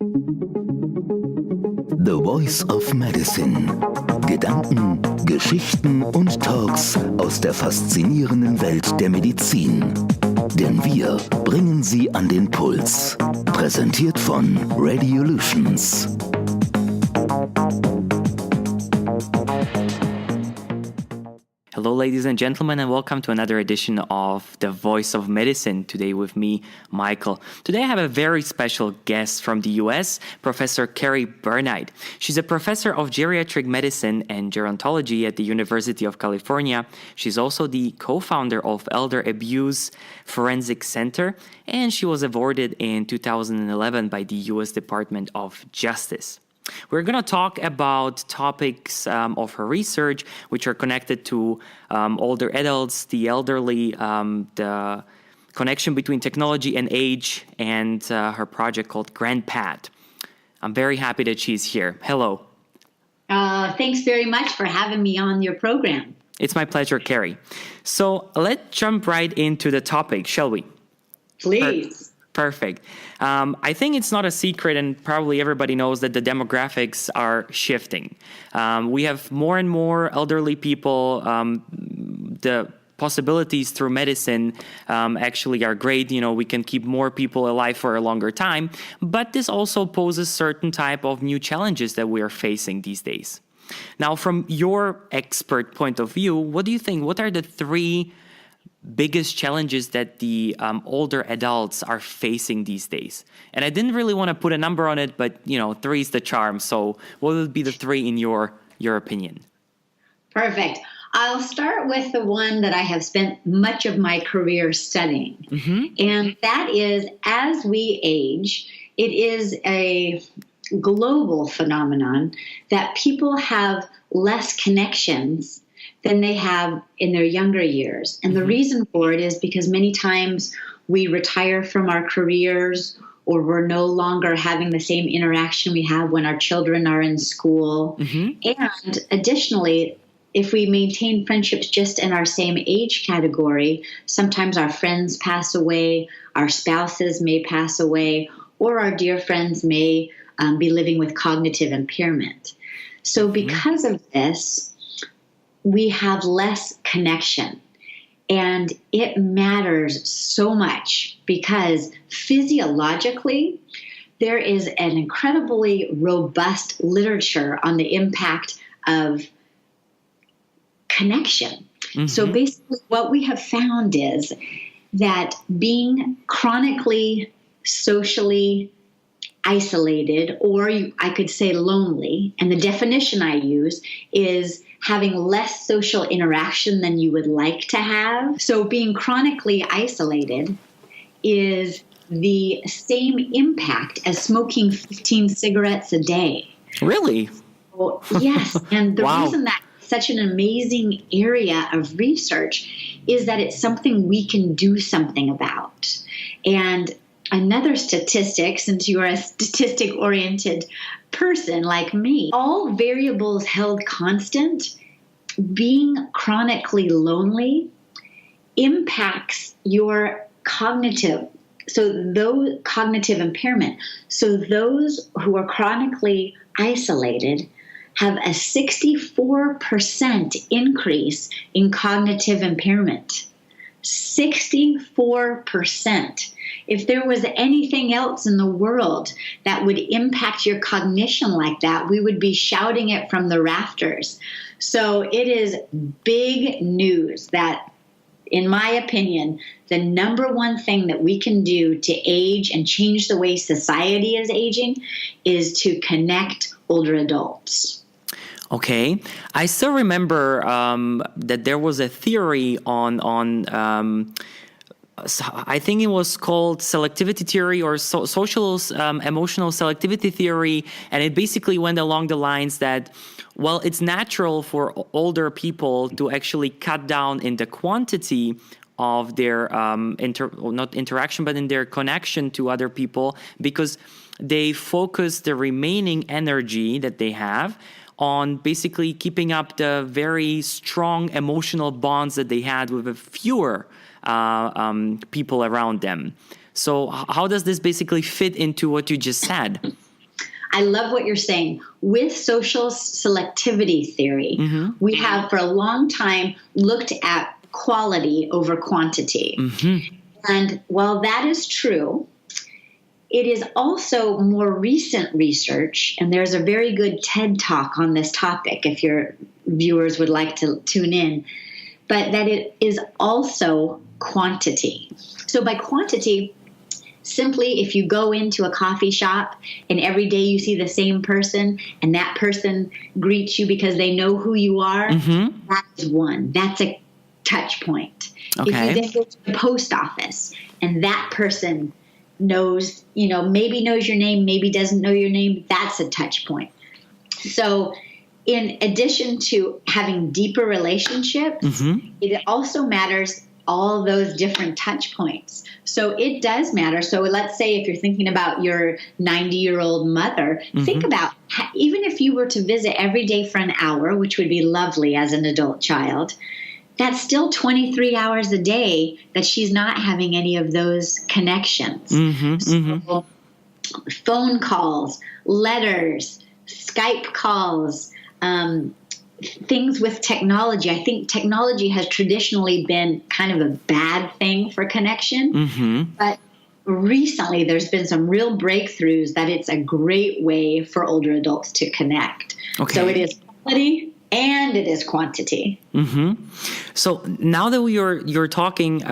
The Voice of Medicine. Gedanken, Geschichten und Talks aus der faszinierenden Welt der Medizin. Denn wir bringen sie an den Puls. Präsentiert von Radiolutions. Hello, ladies and gentlemen, and welcome to another edition of The Voice of Medicine. Today with me, Michal. Today I have a very special guest from the US, Professor Kerry Burnight. She's a professor of geriatric medicine and gerontology at the University of California. She's also the co-founder of Elder Abuse Forensic Center, and she was awarded in 2011 by the US Department of Justice. We're going to talk about topics of her research, which are connected to older adults, the elderly, the connection between technology and age, and her project called GrandPad. I'm very happy that she's here. Hello. Thanks very much for having me on your program. It's my pleasure, Kerry. So let's jump right into the topic, shall we? Please. Perfect. I think it's not a secret, and probably everybody knows that the demographics are shifting. We have more and more elderly people. The possibilities through medicine actually are great. You know, we can keep more people alive for a longer time, but this also poses certain type of new challenges that we are facing these days. Now, from your expert point of view, what do you think? What are the three biggest challenges that the older adults are facing these days? And I didn't really want to put a number on it, but, you know, three is the charm. So what would be the three in your opinion? Perfect. I'll start with the one that I have spent much of my career studying. Mm-hmm. And that is, as we age, it is a global phenomenon that people have less connections than they have in their younger years. And the reason for it is because many times we retire from our careers, or we're no longer having the same interaction we have when our children are in school. Mm-hmm. And additionally, if we maintain friendships just in our same age category, sometimes our friends pass away, our spouses may pass away, or our dear friends may be living with cognitive impairment. So because of this, we have less connection. And it matters so much because physiologically, there is an incredibly robust literature on the impact of connection. Mm-hmm. So basically what we have found is that being chronically socially isolated, or I could say lonely, and the definition I use is having less social interaction than you would like to have. So being chronically isolated is the same impact as smoking 15 cigarettes a day. Really? Well, yes. And the Wow. reason that it's such an amazing area of research is that it's something we can do something about. And another statistic, since you are a statistic-oriented person like me, all variables held constant, being chronically lonely impacts your cognitive impairment. So those who are chronically isolated have a 64% increase in cognitive impairment. 64%. If there was anything else in the world that would impact your cognition like that, we would be shouting it from the rafters. So it is big news that, in my opinion, the number one thing that we can do to age and change the way society is aging is to connect older adults. Okay. I still remember that there was a theory on I think it was called selectivity theory or social emotional selectivity theory. And it basically went along the lines that, well, it's natural for older people to actually cut down in the quantity of their not interaction, but in their connection to other people, because they focus the remaining energy that they have on basically keeping up the very strong emotional bonds that they had with fewer people around them. So how does this basically fit into what you just said? I love what you're saying. With social selectivity theory, we have for a long time looked at quality over quantity. And while that is true, it is also more recent research, and there's a very good TED Talk on this topic if your viewers would like to tune in, but that it is also quantity. So by quantity, simply if you go into a coffee shop and every day you see the same person and that person greets you because they know who you are, that is one. That's a touch point. Okay. If you then go to the post office and that person knows, maybe knows your name, maybe doesn't know your name, that's a touch point. So in addition to having deeper relationships, it also matters all those different touch points. So it does matter. So let's say if you're thinking about your 90-year-old mother, think about even if you were to visit every day for an hour, which would be lovely as an adult child, that's still 23 hours a day that she's not having any of those connections. So phone calls, letters, Skype calls, things with technology. I think technology has traditionally been kind of a bad thing for connection, but recently there's been some real breakthroughs that it's a great way for older adults to connect. Okay. So it is quality and it is quantity. So now that you're talking,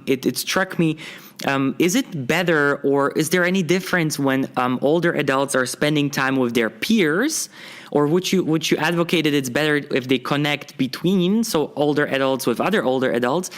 it struck me. Is it better, or is there any difference when older adults are spending time with their peers, or would you advocate that it's better if they connect between, so older adults with other older adults,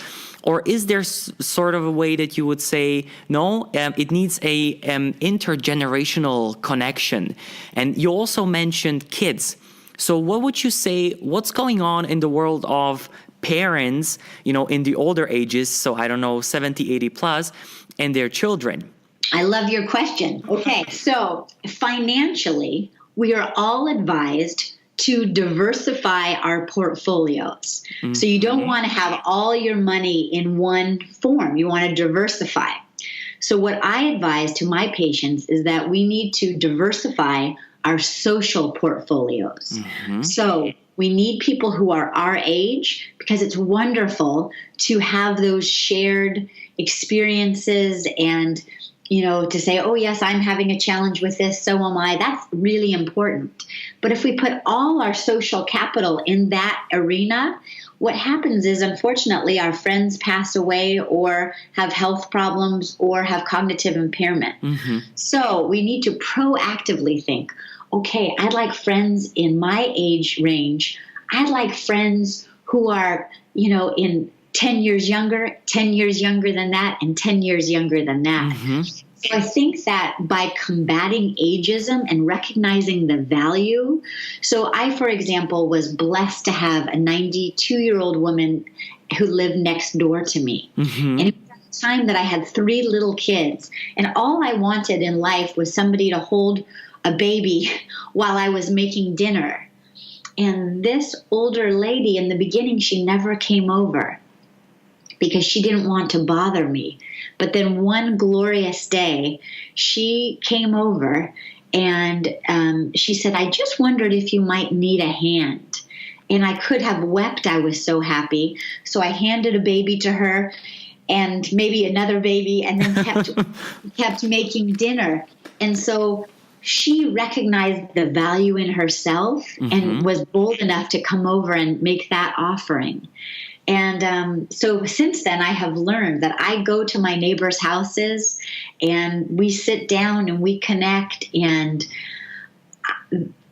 or is there sort of a way that you would say no? It needs a intergenerational connection, and you also mentioned kids. So what would you say? What's going on in the world of parents, in the older ages, so I don't know, 70, 80 plus, and their children? I love your question. Okay, so financially, we are all advised to diversify our portfolios. So you don't want to have all your money in one form. You want to diversify. So what I advise to my patients is that we need to diversify our social portfolios. So we need people who are our age, because it's wonderful to have those shared experiences and, to say, oh, yes, I'm having a challenge with this, so am I. That's really important. But if we put all our social capital in that arena, what happens is, unfortunately, our friends pass away or have health problems or have cognitive impairment. So we need to proactively think, okay, I'd like friends in my age range. I'd like friends who are, in 10 years younger, 10 years younger than that, and 10 years younger than that. So I think that by combating ageism and recognizing the value. So I, for example, was blessed to have a 92-year-old woman who lived next door to me. And it was at the time that I had 3 little kids. And all I wanted in life was somebody to hold a baby while I was making dinner. And this older lady, in the beginning, she never came over because she didn't want to bother me. But then one glorious day, she came over and she said, I just wondered if you might need a hand. And I could have wept. I was so happy. So I handed a baby to her and maybe another baby, and then kept making dinner. And so she recognized the value in herself and was bold enough to come over and make that offering. And so since then, I have learned that I go to my neighbors' houses and we sit down and we connect. And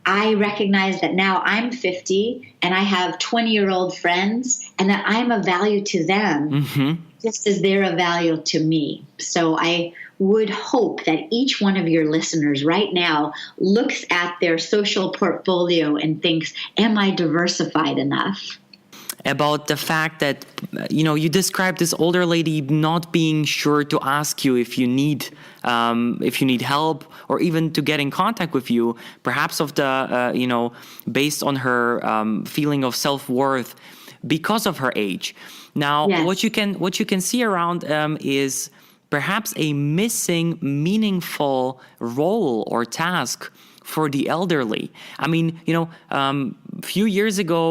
I recognize that now I'm 50 and I have 20-year-old friends, and that I'm of value to them just as they're of value to me. So I would hope that each one of your listeners right now looks at their social portfolio and thinks, am I diversified enough? About the fact that, you described this older lady not being sure to ask you if you need help or even to get in contact with you, perhaps of the, based on her feeling of self-worth because of her age. Now, Yes. what you can see around is perhaps a missing meaningful role or task for the elderly. I mean, a few years ago,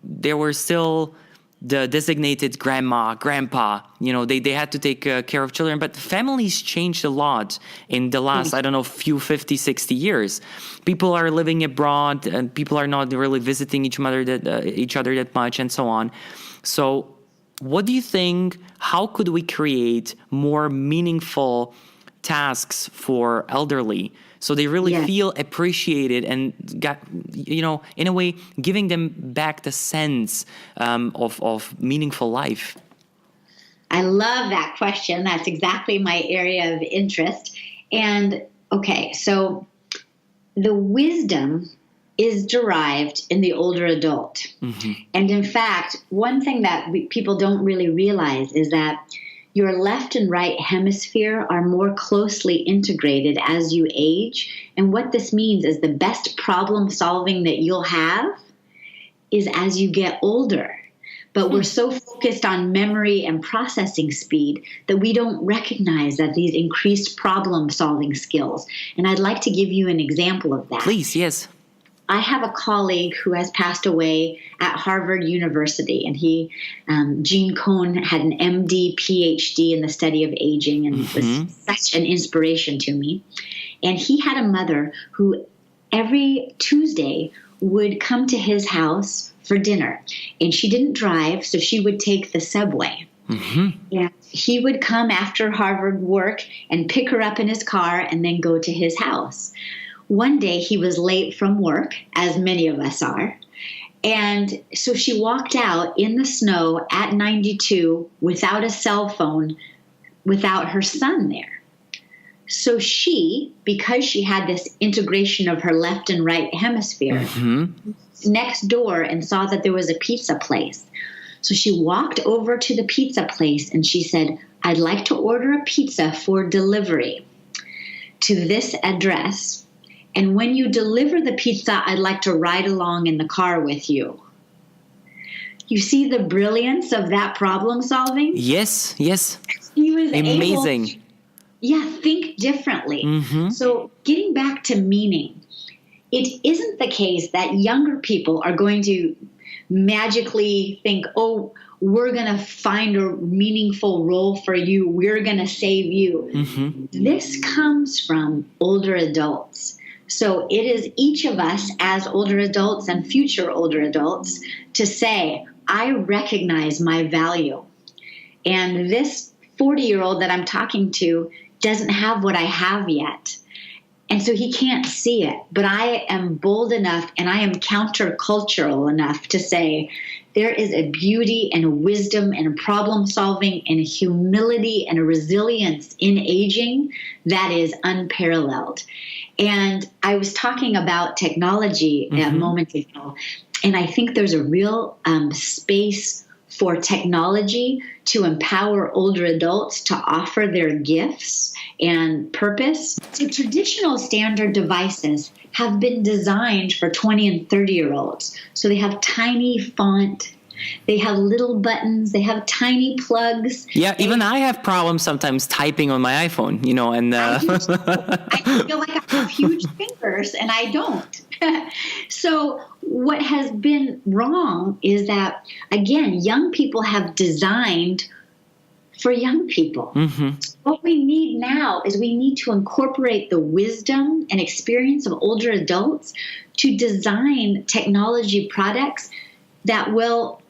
there were still the designated grandma, grandpa, they had to take care of children, but families changed a lot in the last, I don't know, few 50, 60 years. People are living abroad and people are not really visiting each other that much and so on. So what do you think, how could we create more meaningful tasks for elderly so they really feel appreciated and got, in a way, giving them back the sense of meaningful life? I love that question. That's exactly my area of interest. And okay, so the wisdom is derived in the older adult. Mm-hmm. And in fact, one thing that people don't really realize is that your left and right hemisphere are more closely integrated as you age. And what this means is the best problem solving that you'll have is as you get older. But we're so focused on memory and processing speed that we don't recognize that these increased problem solving skills. And I'd like to give you an example of that. Please, yes. I have a colleague who has passed away at Harvard University, and Gene Cohn, had an MD, PhD in the study of aging, and was such an inspiration to me. And he had a mother who every Tuesday would come to his house for dinner, and she didn't drive, so she would take the subway. Mm-hmm. And he would come after Harvard work and pick her up in his car and then go to his house. One day he was late from work, as many of us are, and so she walked out in the snow at 92 without a cell phone, without her son there. So she, because she had this integration of her left and right hemisphere, next door and saw that there was a pizza place. So she walked over to the pizza place and she said, "I'd like to order a pizza for delivery to this address. And when you deliver the pizza, I'd like to ride along in the car with you." You see the brilliance of that problem solving? Yes. He was amazing. Able to, think differently. Mm-hmm. So getting back to meaning, it isn't the case that younger people are going to magically think, "Oh, we're going to find a meaningful role for you. We're going to save you." Mm-hmm. This comes from older adults. So it is each of us as older adults and future older adults to say, "I recognize my value. And this 40-year-old that I'm talking to doesn't have what I have yet. And so he can't see it. But I am bold enough and I am countercultural enough to say, there is a beauty and a wisdom and a problem solving and a humility and a resilience in aging that is unparalleled." And I was talking about technology a moment ago, and I think there's a real space for technology to empower older adults to offer their gifts and purpose. So traditional standard devices have been designed for 20 and 30-year-olds. So they have tiny font, they have little buttons, they have tiny plugs. Yeah, even I have problems sometimes typing on my iPhone, and I feel like I have huge fingers and I don't. So what has been wrong is that, again, young people have designed for young people. Mm-hmm. What we need now is we need to incorporate the wisdom and experience of older adults to design technology products that will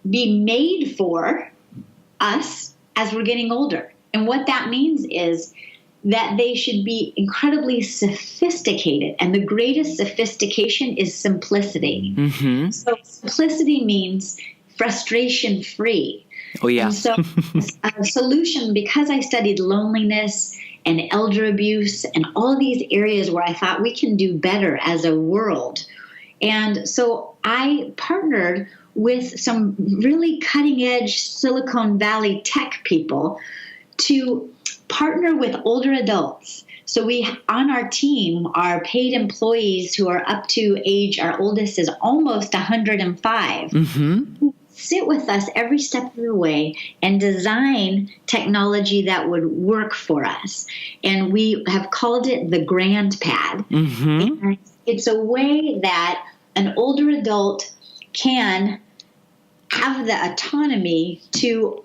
be made for us as we're getting older. And what that means is that they should be incredibly sophisticated. And the greatest sophistication is simplicity. Mm-hmm. So simplicity means frustration-free. Oh, yeah. And so a solution, because I studied loneliness and elder abuse and all these areas where I thought we can do better as a world. And so I partnered with some really cutting-edge Silicon Valley tech people to partner with older adults. So we, on our team, are paid employees who are up to age, our oldest is almost 105, who sit with us every step of the way and design technology that would work for us. And we have called it the Grand Pad. And it's a way that an older adult can have the autonomy to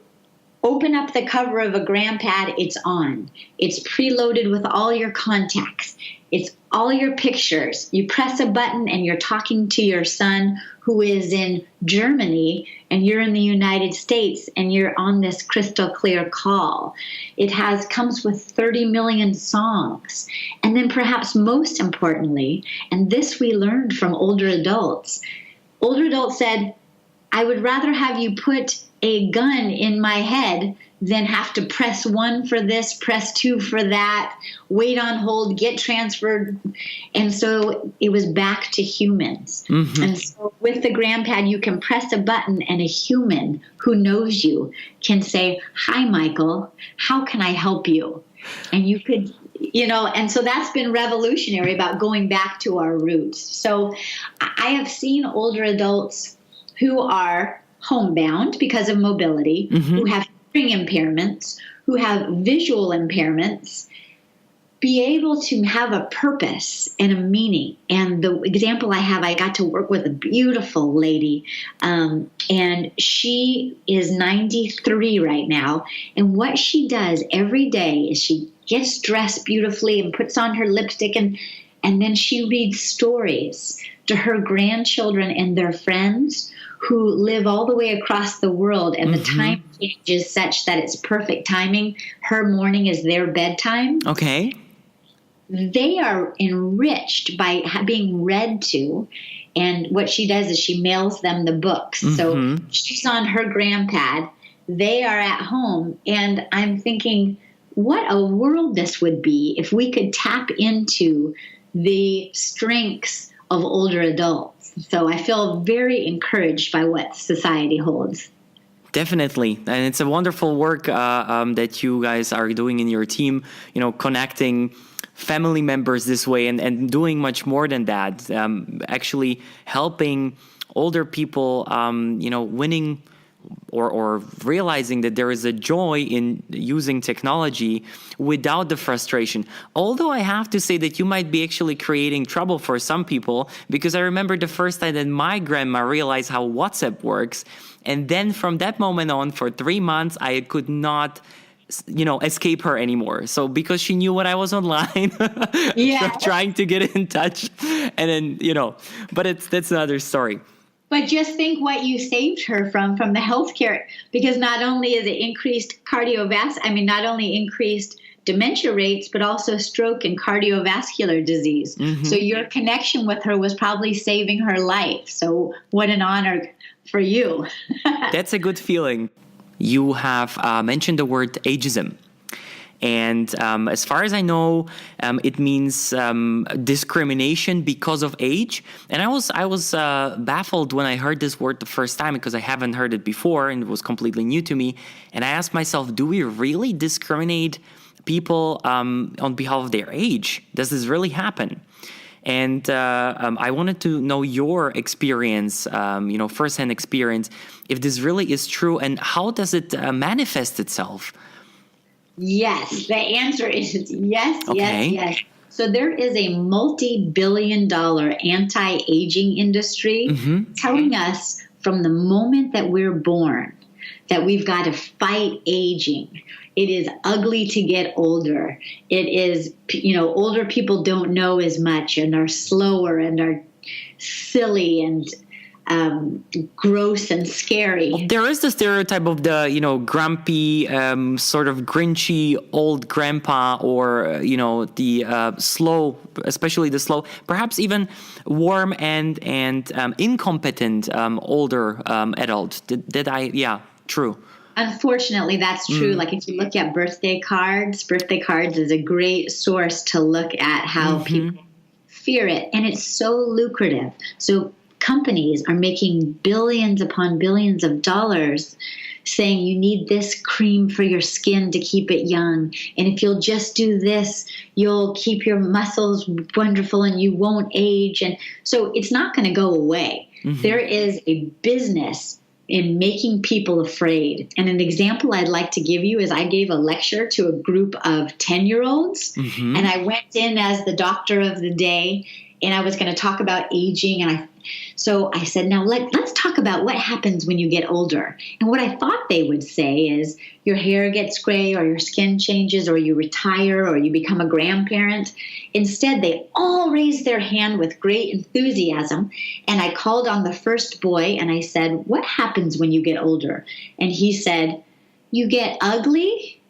open up the cover of a Grand Pad. It's on. It's preloaded with all your contacts. It's all your pictures. You press a button and you're talking to your son who is in Germany and you're in the United States and you're on this crystal clear call. It comes with 30 million songs. And then perhaps most importantly, and this we learned from older adults said, I would rather have you put a gun in my head than have to press 1 for this, press 2 for that, wait on hold, get transferred. And so it was back to humans. And so with the Grand Pad, you can press a button and a human who knows you can say, hi, Michael, how can I help you? And you could, and so that's been revolutionary about going back to our roots. So I have seen older adults who are homebound because of mobility, who have hearing impairments, who have visual impairments, be able to have a purpose and a meaning. And the example I got to work with a beautiful lady, and she is 93 right now. And what she does every day is she gets dressed beautifully and puts on her lipstick, and then she reads stories to her grandchildren and their friends who live all the way across the world, and the time changes such that it's perfect timing. Her morning is their bedtime. Okay. They are enriched by being read to, and what she does is she mails them the books. So she's on her Grand Pad. They are at home, and I'm thinking, what a world this would be if we could tap into the strengths of older adults. So I feel very encouraged by what society holds. Definitely. And it's a wonderful work that you guys are doing in your team, connecting family members this way and doing much more than that, actually helping older people, winning or realizing that there is a joy in using technology without the frustration. Although I have to say that you might be actually creating trouble for some people, because I remember the first time that my grandma realized how WhatsApp works. And then from that moment on, for 3 months, I could not escape her anymore. So because she knew when I was online, trying to get in touch, and then, but that's another story. But just think what you saved her from the healthcare, because not only is it increased not only increased dementia rates, but also stroke and cardiovascular disease. So your connection with her was probably saving her life. So what an honor for you. That's a good feeling. You have mentioned the word ageism. And as far as I know, it means discrimination because of age. And I was baffled when I heard this word the first time, because I haven't heard it before and it was completely new to me. And I asked myself, do we really discriminate people on behalf of their age? Does this really happen? And I wanted to know your experience, firsthand experience, if this really is true, and how does it manifest itself? Yes, the answer is yes, Okay. yes. So there is a multi-billion-dollar anti-aging industry telling us from the moment that we're born that we've got to fight aging. It is ugly to get older. It is, older people don't know as much and are slower and are silly and gross and scary. There is the stereotype of the, grumpy, sort of grinchy old grandpa, or, the slow, especially the slow, perhaps even warm and incompetent older adult. True. Unfortunately, that's true. Like if you look at birthday cards is a great source to look at how people fear it. And it's so lucrative. So companies are making billions upon billions of dollars saying you need this cream for your skin to keep it young. And if you'll just do this, you'll keep your muscles wonderful and you won't age. And so it's not going to go away. There is a business in making people afraid. And an example I'd like to give you is I gave a lecture to a group of 10-year-olds, and I went in as the doctor of the day, and I was going to talk about aging. And so I said, now let's talk about what happens when you get older. And what I thought they would say is your hair gets gray, or your skin changes, or you retire, or you become a grandparent. Instead, they all raised their hand with great enthusiasm. And I called on the first boy and I said, what happens when you get older? And he said, you get ugly.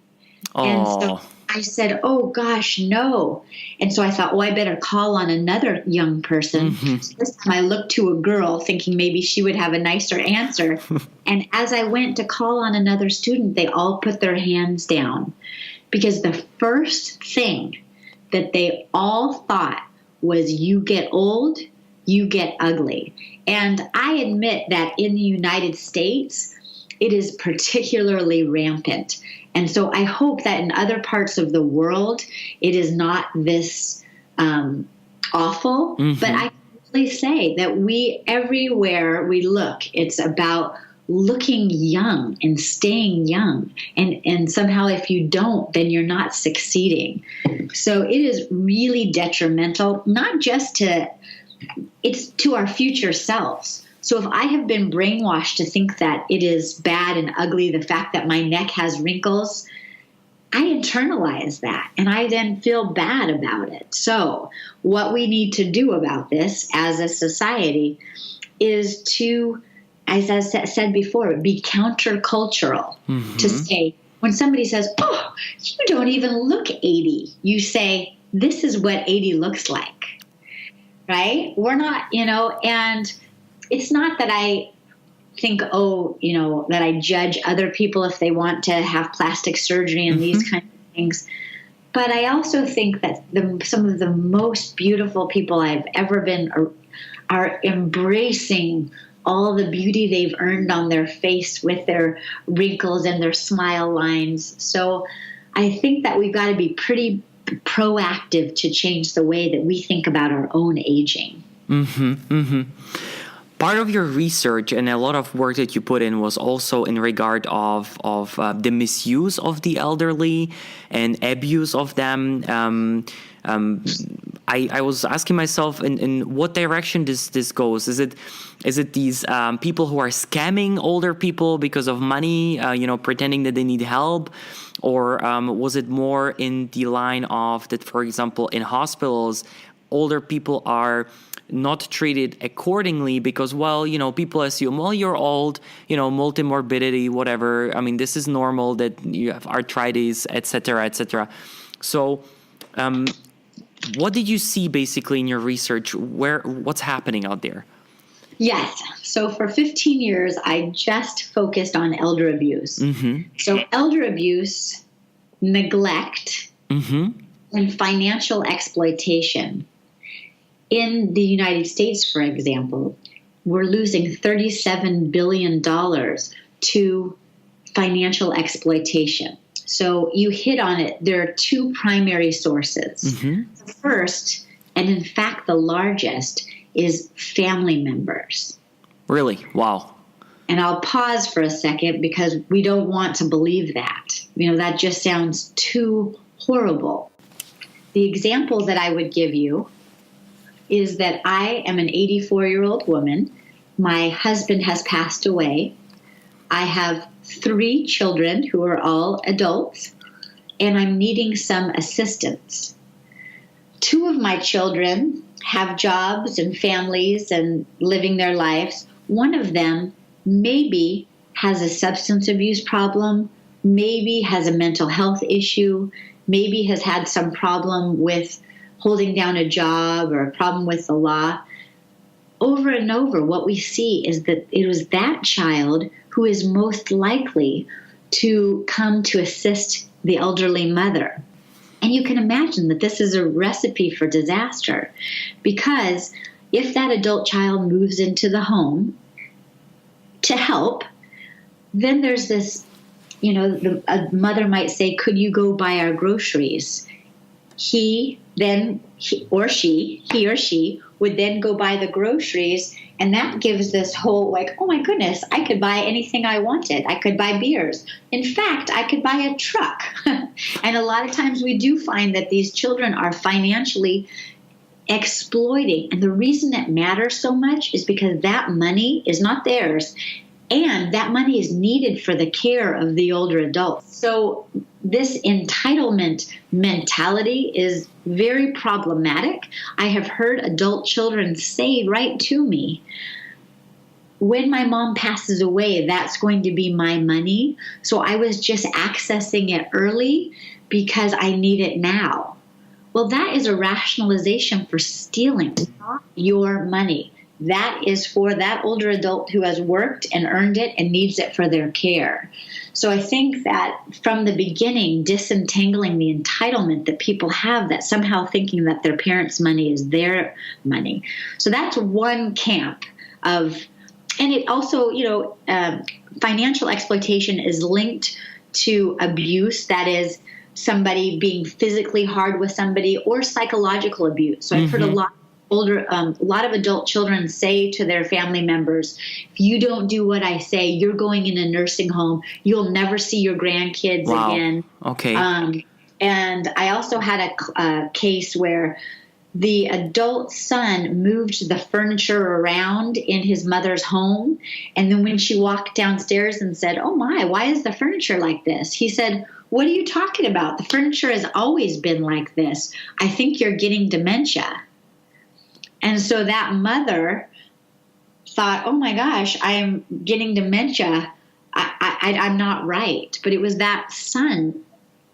Oh. And so I said, oh, gosh, no. And so I thought, I better call on another young person. So this time I looked to a girl thinking maybe she would have a nicer answer. And as I went to call on another student, they all put their hands down, because the first thing that they all thought was, you get old, you get ugly. And I admit that in the United States, it is particularly rampant. And so I hope that in other parts of the world, it is not this awful. But I can really say that everywhere we look, it's about looking young and staying young. And somehow if you don't, then you're not succeeding. So it is really detrimental, not just it's to our future selves. So if I have been brainwashed to think that it is bad and ugly, the fact that my neck has wrinkles, I internalize that and I then feel bad about it. So what we need to do about this as a society is to, as I said before, be countercultural. To say, when somebody says, oh, you don't even look 80, you say, this is what 80 looks like, right? We're not, and it's not that I think, that I judge other people if they want to have plastic surgery and these kinds of things. But I also think that some of the most beautiful people I've ever been are embracing all the beauty they've earned on their face with their wrinkles and their smile lines. So I think that we've got to be pretty proactive to change the way that we think about our own aging. Part of your research and a lot of work that you put in was also in regard of the misuse of the elderly and abuse of them. I was asking myself in what direction this goes. Is it these people who are scamming older people because of money, pretending that they need help? Or was it more in the line of that, for example, in hospitals, older people are not treated accordingly because, people assume, you're old, multimorbidity, whatever. I mean, this is normal that you have arthritis, etc., etc. So, what did you see basically in your research? What's happening out there? Yes. So for 15 years, I just focused on elder abuse. So elder abuse, neglect, and financial exploitation. In the United States, for example, we're losing $37 billion to financial exploitation. So you hit on it. There are two primary sources. The first, and in fact the largest, is family members. Really? Wow. And I'll pause for a second because we don't want to believe that. That just sounds too horrible. The example that I would give you is that I am an 84-year-old woman. My husband has passed away. I have 3 children who are all adults, and I'm needing some assistance. 2 of my children have jobs and families and living their lives. One of them maybe has a substance abuse problem, maybe has a mental health issue, maybe has had some problem with holding down a job or a problem with the law. Over and over, what we see is that it was that child who is most likely to come to assist the elderly mother. And you can imagine that this is a recipe for disaster, because if that adult child moves into the home to help, then there's this, a mother might say, could you go buy our groceries? He then he or she would then go buy the groceries. And that gives this whole like, oh my goodness, I could buy anything I wanted. I could buy beers. In fact, I could buy a truck. And a lot of times we do find that these children are financially exploiting. And the reason that matters so much is because that money is not theirs. And that money is needed for the care of the older adults. So this entitlement mentality is very problematic. I have heard adult children say right to me, when my mom passes away, that's going to be my money. So I was just accessing it early because I need it now. Well, that is a rationalization for stealing. It's not your money. That is for that older adult who has worked and earned it and needs it for their care. So I think that from the beginning, disentangling the entitlement that people have, that somehow thinking that their parents' money is their money. So that's one camp of, and it also, financial exploitation is linked to abuse. That is somebody being physically hard with somebody, or psychological abuse. So I've heard a lot of adult children say to their family members, if you don't do what I say, you're going in a nursing home. You'll never see your grandkids again. Okay. And I also had a case where the adult son moved the furniture around in his mother's home. And then when she walked downstairs and said, oh my, why is the furniture like this? He said, what are you talking about? The furniture has always been like this. I think you're getting dementia. And so that mother thought, oh my gosh, I'm getting dementia. I'm not right. But it was that son.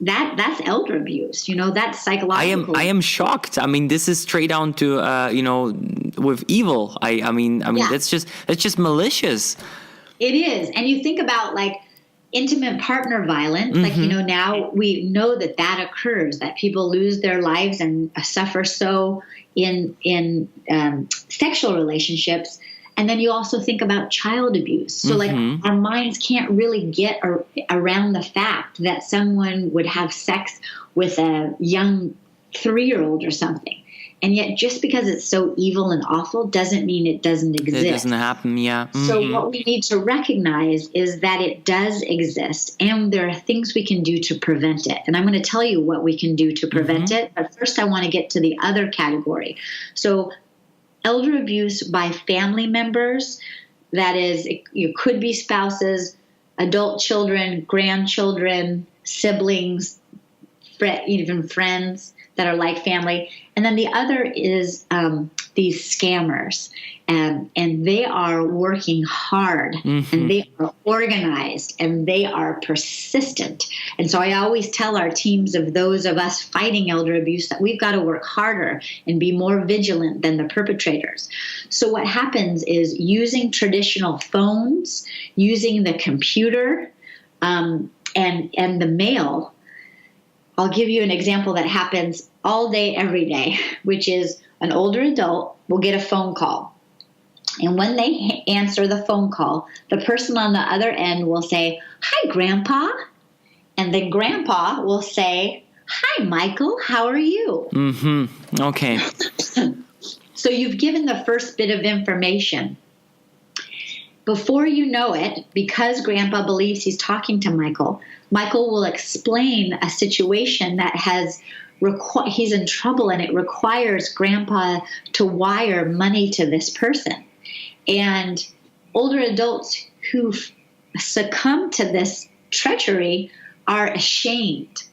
That's elder abuse. That's psychological. I am shocked. I mean, this is straight down to, with evil. I mean, yeah. that's just malicious. It is. And you think about like intimate partner violence, like, now we know that occurs, that people lose their lives and suffer so in sexual relationships. And then you also think about child abuse. So like our minds can't really get around the fact that someone would have sex with a young 3-year-old or something. And yet just because it's so evil and awful doesn't mean it doesn't exist. It doesn't happen, yeah. So what we need to recognize is that it does exist, and there are things we can do to prevent it. And I'm going to tell you what we can do to prevent it. But first I want to get to the other category. So elder abuse by family members, that is, it could be spouses, adult children, grandchildren, siblings, even friends that are like family. And then the other is these scammers. And they are working hard, and they are organized, and they are persistent. And so I always tell our teams of those of us fighting elder abuse that we've got to work harder and be more vigilant than the perpetrators. So what happens is using traditional phones, using the computer, and the mail. I'll give you an example that happens all day, every day, which is an older adult will get a phone call. And when they answer the phone call, the person on the other end will say, hi, Grandpa. And then Grandpa will say, hi, Michael, how are you? Okay. So you've given the first bit of information. Before you know it, because Grandpa believes he's talking to Michael, Michael will explain a situation that he's in trouble, and it requires Grandpa to wire money to this person. And older adults who succumb to this treachery are ashamed.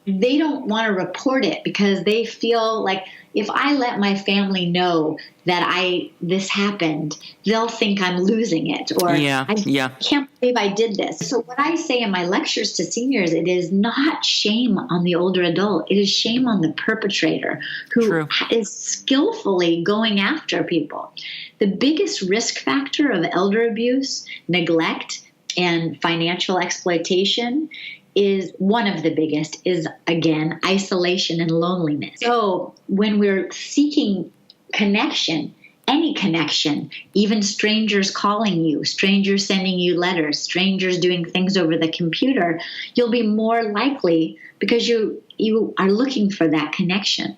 They don't want to report it because they feel like if I let my family know that this happened, they'll think I'm losing it, or I can't believe I did this. So what I say in my lectures to seniors, it is not shame on the older adult. It is shame on the perpetrator who is skillfully going after people. The biggest risk factor of elder abuse, neglect, and financial exploitation is one of the biggest is, again, isolation and loneliness. So when we're seeking connection, any connection, even strangers calling you, strangers sending you letters, strangers doing things over the computer, you'll be more likely because you are looking for that connection.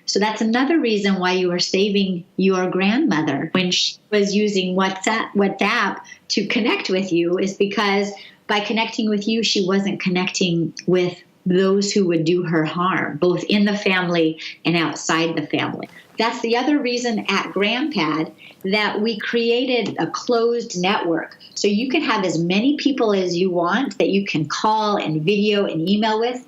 So that's another reason why you were saving your grandmother when she was using WhatsApp to connect with you, is because by connecting with you, she wasn't connecting with those who would do her harm, both in the family and outside the family. That's the other reason at GrandPad that we created a closed network. So you can have as many people as you want that you can call and video and email with,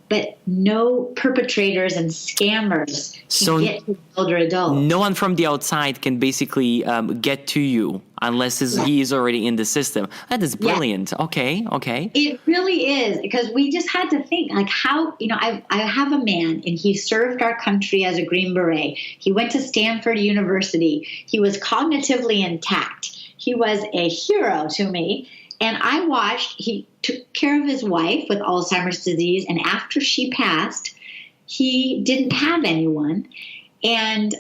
but no perpetrators and scammers can get to older adults. No one from the outside can basically get to you unless he is already in the system. That is brilliant. Yeah. Okay. It really is, because we just had to think, like, how, I have a man, and he served our country as a Green Beret. He went to Stanford University. He was cognitively intact. He was a hero to me. And I watched, he took care of his wife with Alzheimer's disease. And after she passed, he didn't have anyone. And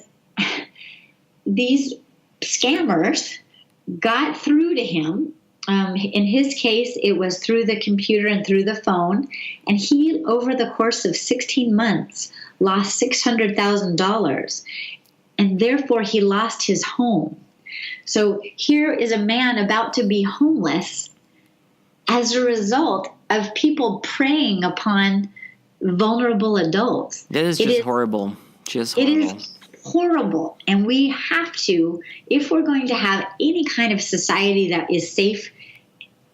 these scammers got through to him. In his case, it was through the computer and through the phone. And he, over the course of 16 months, lost $600,000. And therefore, he lost his home. So here is a man about to be homeless as a result of people preying upon vulnerable adults. That is just horrible. Just horrible. It is horrible. And we have to, if we're going to have any kind of society that is safe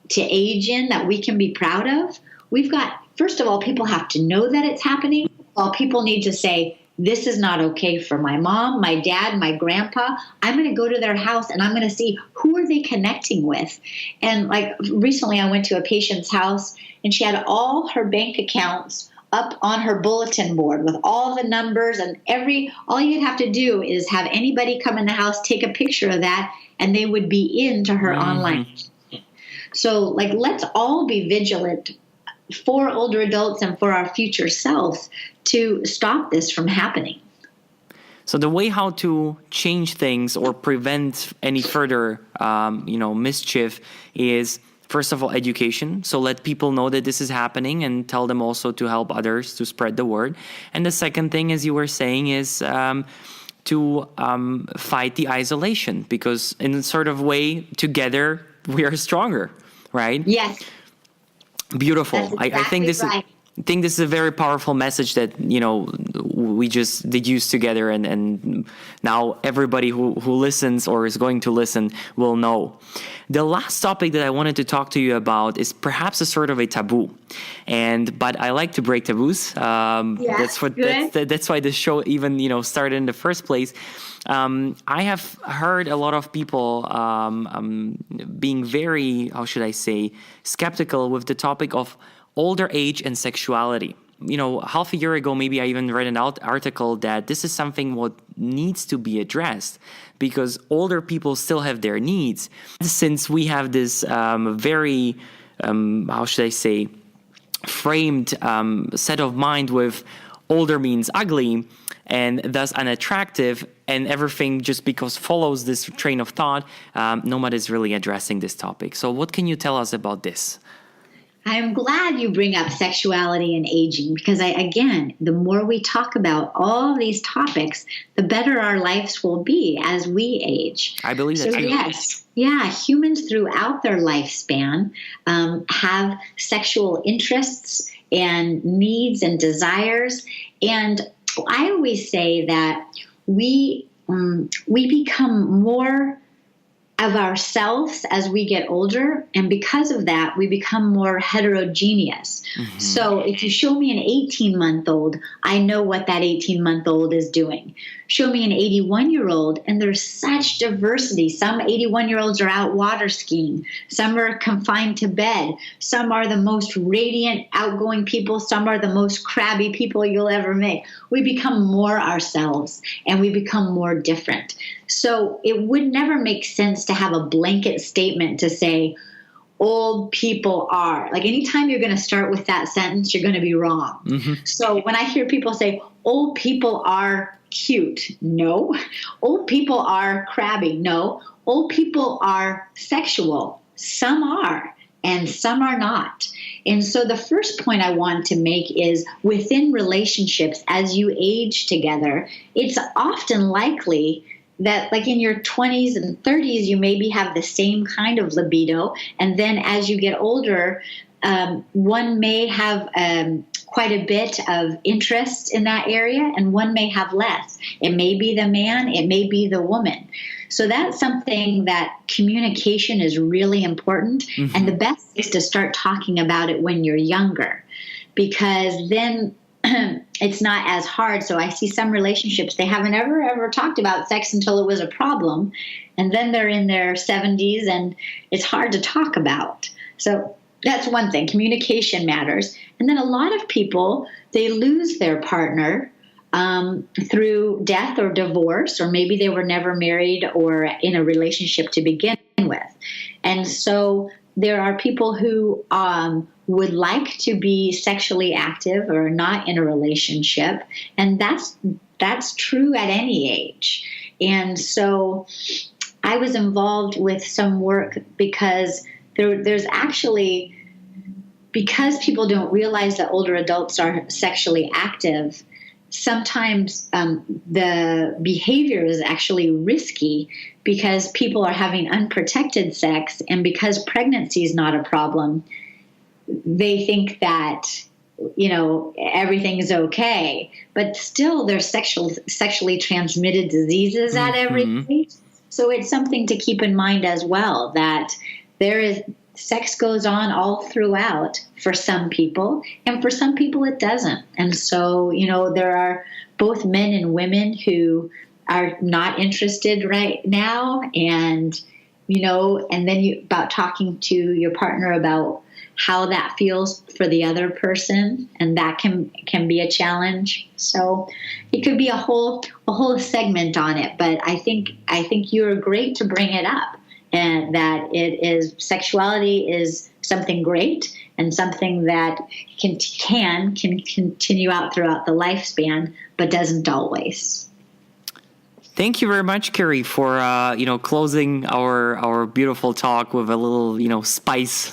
to age in, that we can be proud of, we've got, first of all, people have to know that it's happening. All people need to say, this is not okay for my mom, my dad, my grandpa. I'm going to go to their house and I'm going to see who are they connecting with. And like recently I went to a patient's house and she had all her bank accounts up on her bulletin board with all the numbers, and all you'd have to do is have anybody come in the house, take a picture of that, and they would be into her online. So like, let's all be vigilant for older adults and for our future selves to stop this from happening. So the way how to change things or prevent any further, mischief is, first of all, education. So let people know that this is happening and tell them also to help others to spread the word. And the second thing, as you were saying, is to fight the isolation, because in a sort of way, together we are stronger, right? Yes. Beautiful. That's exactly I think this right. I think this is a very powerful message that, we just deduced together, and now everybody who listens or is going to listen will know. The last topic that I wanted to talk to you about is perhaps a sort of a taboo, but I like to break taboos. That's why this show even started in the first place. I have heard a lot of people being very, how should I say, skeptical with the topic of older age and sexuality. Half a year ago, maybe I even read an article that this is something what needs to be addressed, because older people still have their needs. Since we have this very, how should I say, framed set of mind with older means ugly and thus unattractive, and everything just because follows this train of thought, nobody is really addressing this topic. So what can you tell us about this? I'm glad you bring up sexuality and aging, because the more we talk about all these topics, the better our lives will be as we age. I believe that too. Yes. Yeah, humans throughout their lifespan have sexual interests and needs and desires. And I always say that we become more of ourselves as we get older, and because of that, we become more heterogeneous. Mm-hmm. So if you show me an 18-month-old, I know what that 18-month-old is doing. Show me an 81-year-old, and there's such diversity. Some 81-year-olds are out water skiing. Some are confined to bed. Some are the most radiant, outgoing people. Some are the most crabby people you'll ever meet. We become more ourselves, and we become more different. So it would never make sense to have a blanket statement to say, old people are. Like, anytime you're going to start with that sentence, you're going to be wrong. Mm-hmm. So when I hear people say, old people are cute, no. Old people are crabby, no. Old people are sexual, some are. and some are not. And so the first point I want to make is within relationships, as you age together, it's often likely that like in your 20s and 30s, you maybe have the same kind of libido. And then as you get older, one may have quite a bit of interest in that area, and one may have less. It may be the man, it may be the woman. So that's something that communication is really important. Mm-hmm. And the best is to start talking about it when you're younger, because then it's not as hard. So I see some relationships, they haven't ever talked about sex until it was a problem. And then they're in their 70s and it's hard to talk about. So that's one thing. Communication matters. And then a lot of people, they lose their partner through death or divorce, or maybe they were never married or in a relationship to begin with. And so there are people who would like to be sexually active or not in a relationship, and that's true at any age. And so I was involved with some work because there's actually, because people don't realize that older adults are sexually active, sometimes the behavior is actually risky because people are having unprotected sex, and because pregnancy is not a problem, they think that, everything is okay. But still, there's sexually transmitted diseases at every age. So it's something to keep in mind as well, that sex goes on all throughout for some people, and for some people it doesn't. And so, there are both men and women who are not interested right now, and then about talking to your partner about how that feels for the other person, and that can be a challenge. So it could be a whole segment on it, but I think you're great to bring it up. And that sexuality is something great and something that can continue out throughout the lifespan, but doesn't always. Thank you very much, Kerry, for closing our beautiful talk with a little spice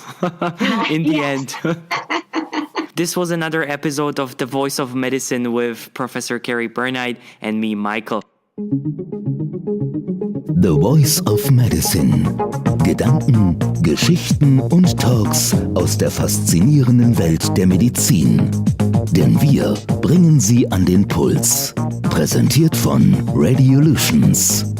in the end. This was another episode of The Voice of Medicine with Professor Kerry Burnight and me, Michal. The Voice of Medicine. Gedanken, Geschichten und Talks aus der faszinierenden Welt der Medizin. Denn wir bringen sie an den Puls. Präsentiert von Radiolutions.